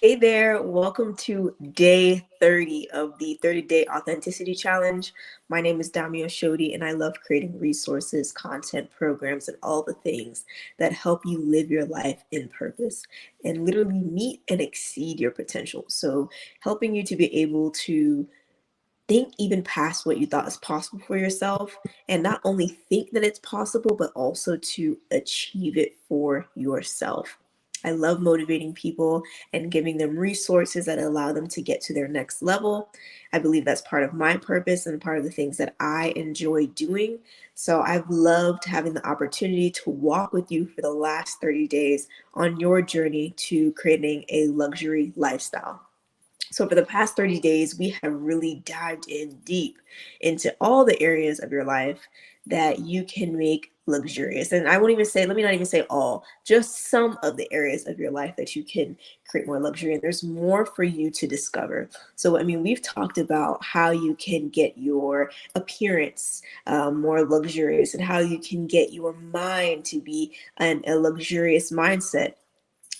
Hey there, welcome to day 30 of the 30-day authenticity challenge. My name is Damio Shodi, and I love creating resources, content, programs, and all the things that help you live your life in purpose and literally meet and exceed your potential. So, helping you to be able to think even past what you thought is possible for yourself, and not only think that it's possible, but also to achieve it for yourself. I love motivating people and giving them resources that allow them to get to their next level. I believe that's part of my purpose and part of the things that I enjoy doing. So I've loved having the opportunity to walk with you for the last 30 days on your journey to creating a luxury lifestyle. So, for the past 30 days, we have really dived in deep into all the areas of your life that you can make luxurious. And I won't even say, let me not even say all, just some of the areas of your life that you can create more luxury. And there's more for you to discover. So, I mean, we've talked about how you can get your appearance more luxurious and how you can get your mind to be a luxurious mindset.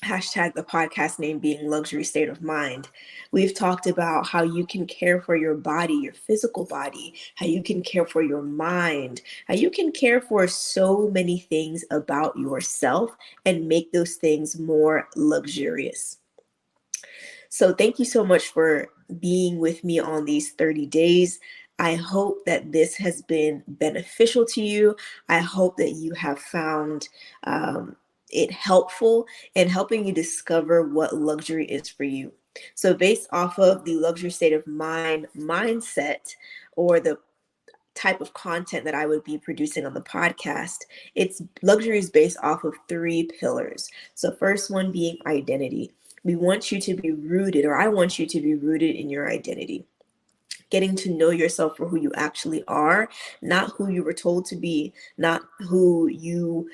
Hashtag the podcast name being luxury state of mind. We've talked about how you can care for your body, your physical body, how you can care for your mind, how you can care for so many things about yourself and make those things more luxurious. So thank you so much for being with me on these 30 days. I hope that this has been beneficial to you. I hope that you have found it helpful in helping you discover what luxury is for you. So, based off of the luxury state of mind mindset, or the type of content that I would be producing on the podcast, it's luxury is based off of three pillars. So, first one being identity. We want you to be rooted, or I want you to be rooted in your identity, getting to know yourself for who you actually are, not who you were told to be, not who you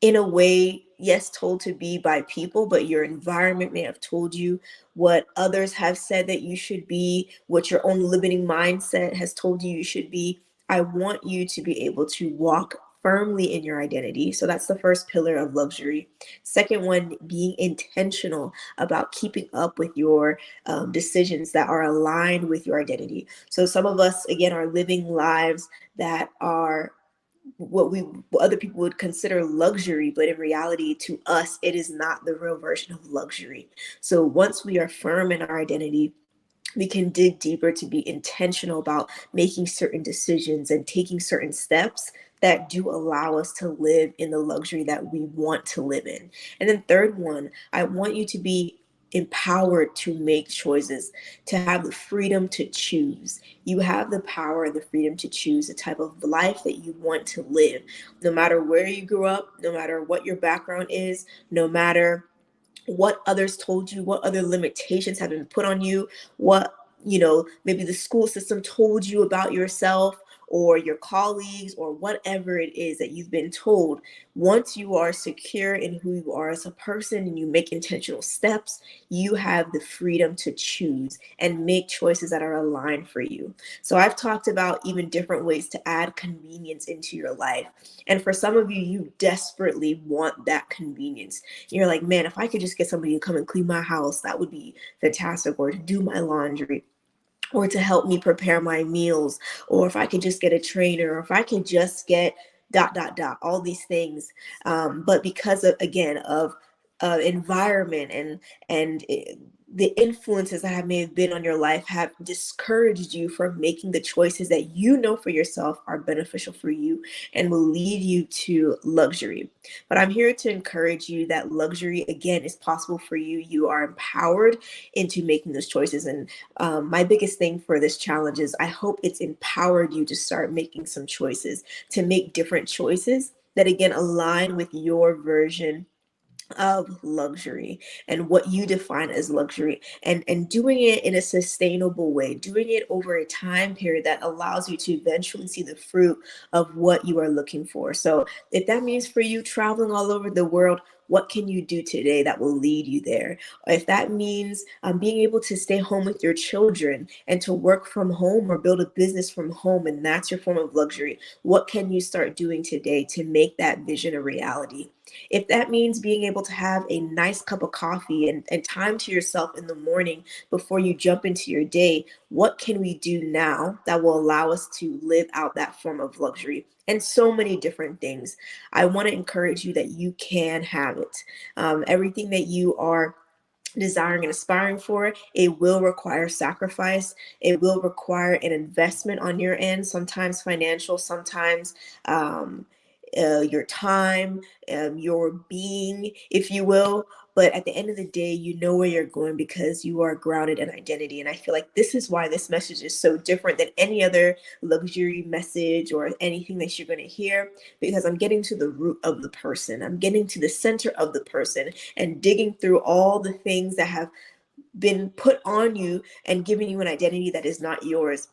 in a way, yes, told to be by people, but your environment may have told you what others have said that you should be, what your own limiting mindset has told you should be. I want you to be able to walk firmly in your identity. So that's the first pillar of luxury. Second one, being intentional about keeping up with your decisions that are aligned with your identity. So some of us, again, are living lives that are what other people would consider luxury, but in reality to us it is not the real version of luxury. So once we are firm in our identity, we can dig deeper to be intentional about making certain decisions and taking certain steps that do allow us to live in the luxury that we want to live in. And then third one, I want you to be empowered to make choices, to have the freedom to choose. You have the power and the freedom to choose the type of life that you want to live, no matter where you grew up, no matter what your background is, no matter what others told you, what other limitations have been put on you, what, maybe the school system told you about yourself or your colleagues or whatever it is that you've been told. Once you are secure in who you are as a person and you make intentional steps, you have the freedom to choose and make choices that are aligned for you. So I've talked about even different ways to add convenience into your life. And for some of you, you desperately want that convenience. You're like, man, if I could just get somebody to come and clean my house, that would be fantastic, or to do my laundry, or to help me prepare my meals, or if I could just get a trainer, or if I could just get dot dot dot, all these things. But because of, again, of environment and the influences that have may have been on your life have discouraged you from making the choices that you know for yourself are beneficial for you and will lead you to luxury. But I'm here to encourage you that luxury, again, is possible for you. You are empowered into making those choices. And my biggest thing for this challenge is I hope it's empowered you to start making some choices, to make different choices that, again, align with your version of luxury and what you define as luxury, and doing it in a sustainable way, doing it over a time period that allows you to eventually see the fruit of what you are looking for. So if that means for you traveling all over the world, what can you do today that will lead you there? If that means being able to stay home with your children and to work from home or build a business from home, and that's your form of luxury, what can you start doing today to make that vision a reality? If that means being able to have a nice cup of coffee and time to yourself in the morning before you jump into your day, what can we do now that will allow us to live out that form of luxury? And so many different things. I want to encourage you that you can have it. Everything that you are desiring and aspiring for, it will require sacrifice. It will require an investment on your end, sometimes financial, sometimes um, your time, your being, if you will. But at the end of the day, you know where you're going because you are grounded in identity. And I feel like this is why this message is so different than any other luxury message or anything that you're going to hear, because I'm getting to the root of the person. I'm getting to the center of the person and digging through all the things that have been put on you and giving you an identity that is not yours.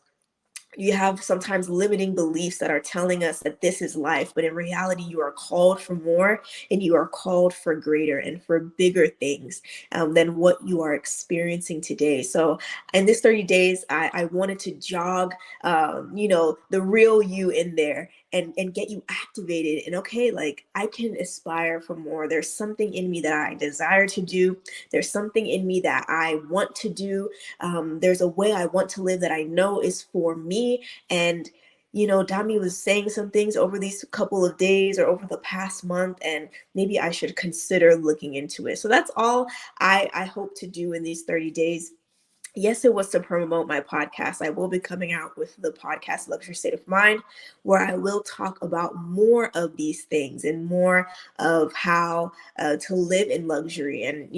You have sometimes limiting beliefs that are telling us that this is life, but in reality, you are called for more and you are called for greater and for bigger things than what you are experiencing today. So, in this 30 days, I wanted to jog, the real you in there and get you activated. And okay, like I can aspire for more. There's something in me that I desire to do, there's something in me that I want to do. There's a way I want to live that I know is for me. And Dami was saying some things over these couple of days or over the past month, and maybe I should consider looking into it. So that's all I hope to do in these 30 days. Yes, it was to promote my podcast. I will be coming out with the podcast Luxury State of Mind, where I will talk about more of these things and more of how to live in luxury. And,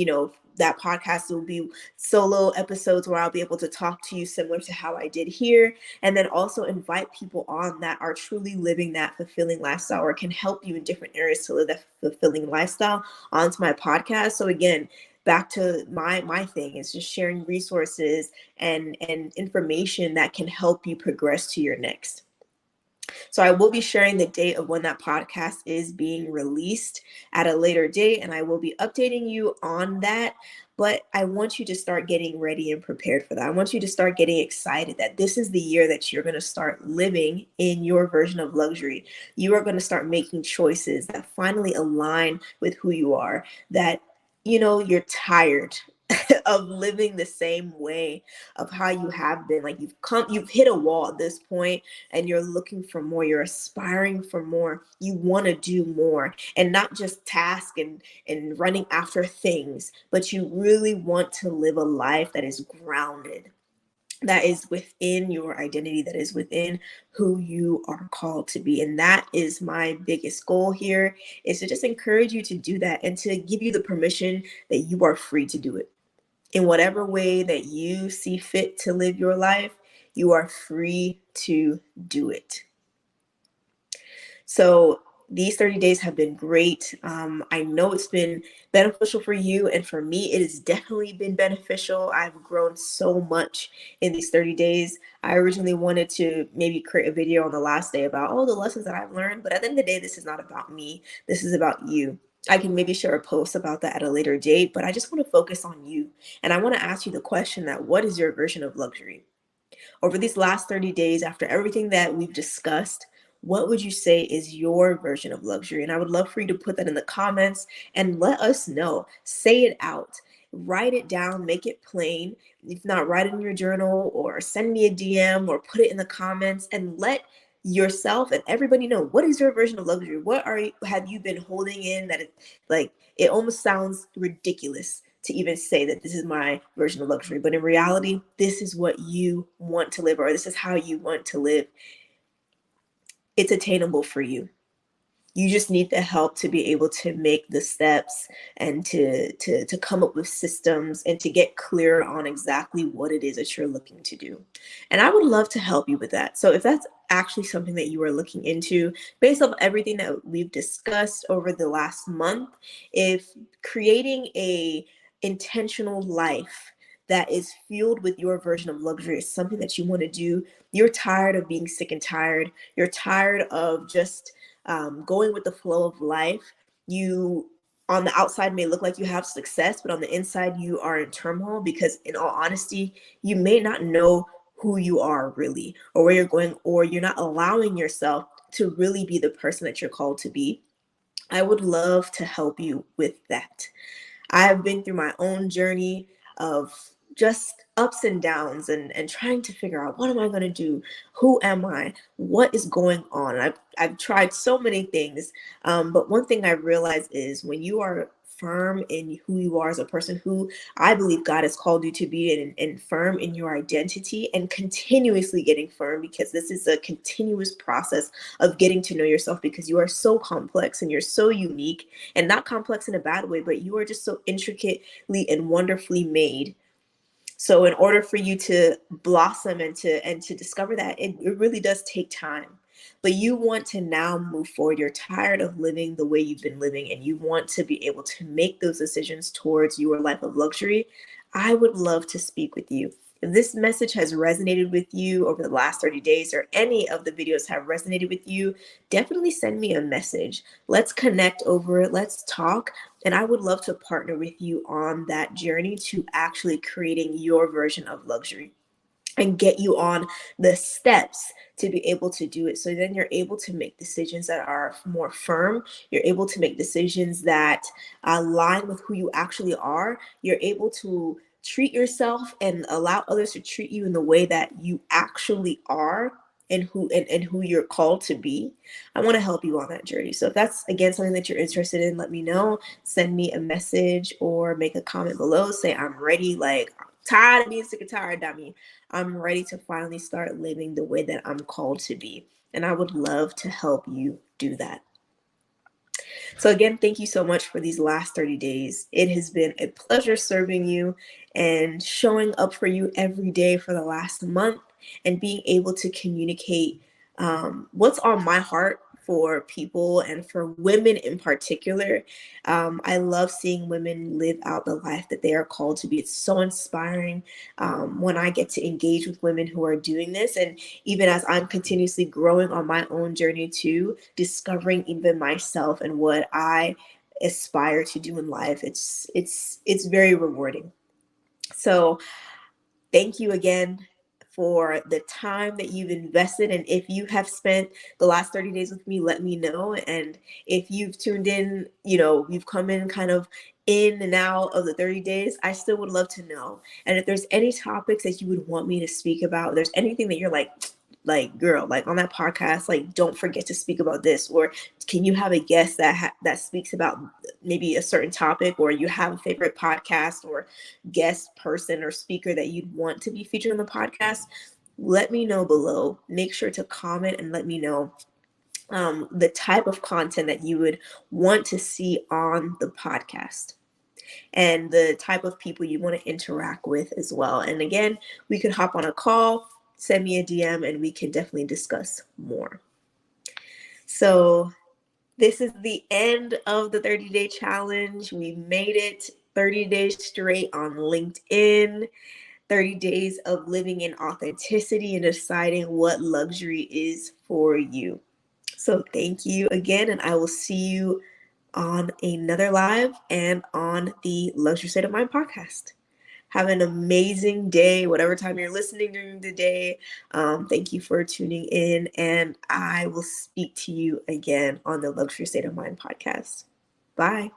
that podcast will be solo episodes where I'll be able to talk to you similar to how I did here, and then also invite people on that are truly living that fulfilling lifestyle or can help you in different areas to live that fulfilling lifestyle onto my podcast. So again, back to my thing is just sharing resources and information that can help you progress to your next. So I will be sharing the date of when that podcast is being released at a later date, and I will be updating you on that. But I want you to start getting ready and prepared for that. I want you to start getting excited that this is the year that you're going to start living in your version of luxury. You are going to start making choices that finally align with who you are, that you're tired of living the same way of how you have been. Like you've hit a wall at this point and you're looking for more, you're aspiring for more, you want to do more, and not just task and running after things, but you really want to live a life that is grounded, that is within your identity, that is within who you are called to be. And that is my biggest goal here, is to just encourage you to do that and to give you the permission that you are free to do it in whatever way that you see fit to live your life. You are free to do it. So these 30 days have been great. I know it's been beneficial for you, and for me, it has definitely been beneficial. I've grown so much in these 30 days. I originally wanted to maybe create a video on the last day about all the lessons that I've learned, but at the end of the day, this is not about me. This is about you. I can maybe share a post about that at a later date, but I just want to focus on you. And I want to ask you the question that what is your version of luxury? Over these last 30 days, after everything that we've discussed, what would you say is your version of luxury? And I would love for you to put that in the comments and let us know. Say it out. Write it down, make it plain. If not, write it in your journal or send me a DM or put it in the comments and let yourself and everybody know, what is your version of luxury? What have you been holding in that it almost sounds ridiculous to even say that this is my version of luxury, but in reality, this is what you want to live, or this is how you want to live. It's attainable for you. You just need the help to be able to make the steps and to come up with systems and to get clear on exactly what it is that you're looking to do. And I would love to help you with that. So if that's actually something that you are looking into based off everything that we've discussed over the last month, if creating a intentional life that is fueled with your version of luxury is something that you want to do, you're tired of being sick and tired, you're tired of just going with the flow of life. You, on the outside, may look like you have success, but on the inside, you are in turmoil because, in all honesty, you may not know who you are really or where you're going, or you're not allowing yourself to really be the person that you're called to be. I would love to help you with that. I have been through my own journey of just ups and downs and trying to figure out, what am I going to do? Who am I? What is going on? I've tried so many things. But one thing I realized is, when you are firm in who you are as a person, who I believe God has called you to be, and firm in your identity, and continuously getting firm, because this is a continuous process of getting to know yourself, because you are so complex and you're so unique, and not complex in a bad way, but you are just so intricately and wonderfully made. So in order for you to blossom and to discover that, it really does take time. But you want to now move forward. You're tired of living the way you've been living, and you want to be able to make those decisions towards your life of luxury. I would love to speak with you. If this message has resonated with you over the last 30 days, or any of the videos have resonated with you, definitely send me a message. Let's connect over it. Let's talk. And I would love to partner with you on that journey to actually creating your version of luxury, and get you on the steps to be able to do it. So then you're able to make decisions that are more firm. You're able to make decisions that align with who you actually are. You're able to treat yourself and allow others to treat you in the way that you actually are, and who you're called to be. I want to help you on that journey. So if that's, again, something that you're interested in, let me know. Send me a message or make a comment below. Say, I'm ready. Like, I'm tired of being sick and tired, dummy. I'm ready to finally start living the way that I'm called to be. And I would love to help you do that. So again, thank you so much for these last 30 days. It has been a pleasure serving you and showing up for you every day for the last month, and being able to communicate what's on my heart for people, and for women in particular. I love seeing women live out the life that they are called to be. It's so inspiring when I get to engage with women who are doing this. And even as I'm continuously growing on my own journey too, discovering even myself and what I aspire to do in life, it's very rewarding. So thank you again for the time that you've invested. And if you have spent the last 30 days with me, let me know. And if you've tuned in, you've come in kind of in and out of the 30 days, I still would love to know. And if there's any topics that you would want me to speak about, there's anything that you're like, girl, like on that podcast, like, don't forget to speak about this, or can you have a guest that speaks about maybe a certain topic, or you have a favorite podcast or guest person or speaker that you'd want to be featured on the podcast, let me know below. Make sure to comment and let me know the type of content that you would want to see on the podcast, and the type of people you want to interact with as well. And again, we could hop on a call, send me a DM, and we can definitely discuss more. So this is the end of the 30-day challenge. We made it 30 days straight on LinkedIn, 30 days of living in authenticity and deciding what luxury is for you. So thank you again, and I will see you on another live and on the Luxury State of Mind podcast. Have an amazing day, whatever time you're listening during the day. Thank you for tuning in, and I will speak to you again on the Luxury State of Mind podcast. Bye.